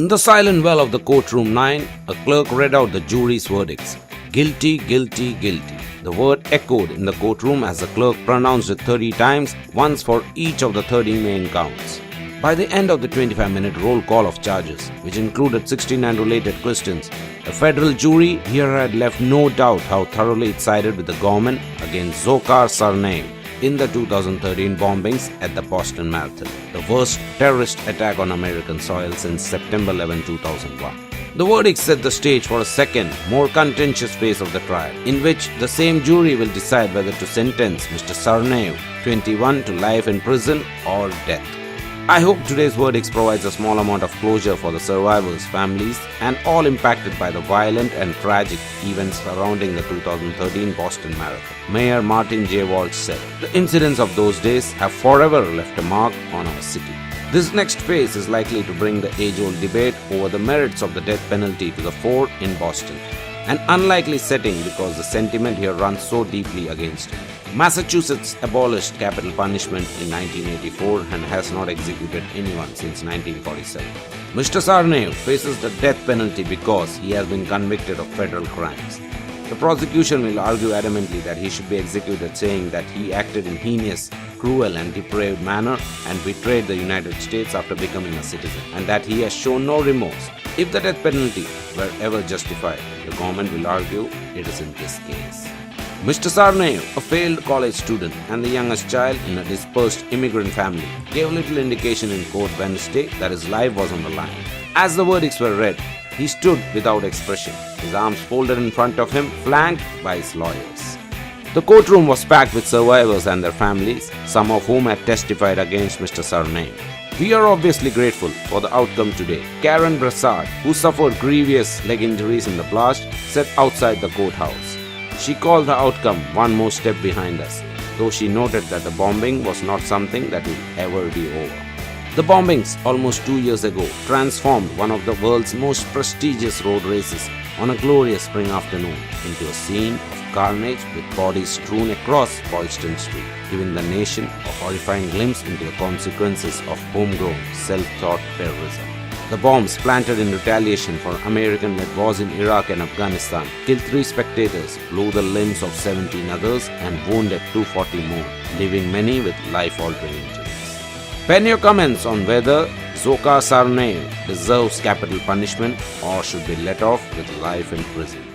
In the silent well of the courtroom 9, a clerk read out the jury's verdicts. Guilty, guilty, guilty. The word echoed in the courtroom as the clerk pronounced it 30 times, once for each of the 30 main counts. By the end of the 25-minute roll call of charges, which included 16 unrelated questions, the federal jury here had left no doubt how thoroughly it sided with the government against Dzhokhar Tsarnaev in the 2013 bombings at the Boston Marathon, the worst terrorist attack on American soil since September 11, 2001. The verdict set the stage for a second, more contentious phase of the trial, in which the same jury will decide whether to sentence Mr. Tsarnaev, 21, to life in prison or death. I hope today's verdicts provides a small amount of closure for the survivors' families and all impacted by the violent and tragic events surrounding the 2013 Boston Marathon. Mayor Martin J. Walsh said, "The incidents of those days have forever left a mark on our city." This next phase is likely to bring the age-old debate over the merits of the death penalty to the fore in Boston, an unlikely setting because the sentiment here runs so deeply against it. Massachusetts abolished capital punishment in 1984 and has not executed anyone since 1947. Mr. Tsarnaev faces the death penalty because he has been convicted of federal crimes. The prosecution will argue adamantly that he should be executed, saying that he acted in heinous, cruel and depraved manner and betrayed the United States after becoming a citizen, and that he has shown no remorse. If the death penalty were ever justified, the government will argue it is in this case. Mr. Tsarnaev, a failed college student and the youngest child in a dispersed immigrant family, gave little indication in court Wednesday that his life was on the line. As the verdicts were read, he stood without expression, his arms folded in front of him, flanked by his lawyers. The courtroom was packed with survivors and their families, some of whom had testified against Mr. Tsarnaev. We are obviously grateful for the outcome today. Karen Brassard, who suffered grievous leg injuries in the blast, sat outside the courthouse. She called the outcome one more step behind us, though she noted that the bombing was not something that will ever be over. The bombings almost 2 years ago transformed one of the world's most prestigious road races on a glorious spring afternoon into a scene of carnage with bodies strewn across Boylston Street, giving the nation a horrifying glimpse into the consequences of homegrown, self-taught terrorism. The bombs planted in retaliation for American-led wars in Iraq and Afghanistan killed 3 spectators, blew the limbs of 17 others and wounded 240 more, leaving many with life-altering injuries. Pen your comments on whether Dzhokhar Tsarnaev deserves capital punishment or should be let off with life in prison.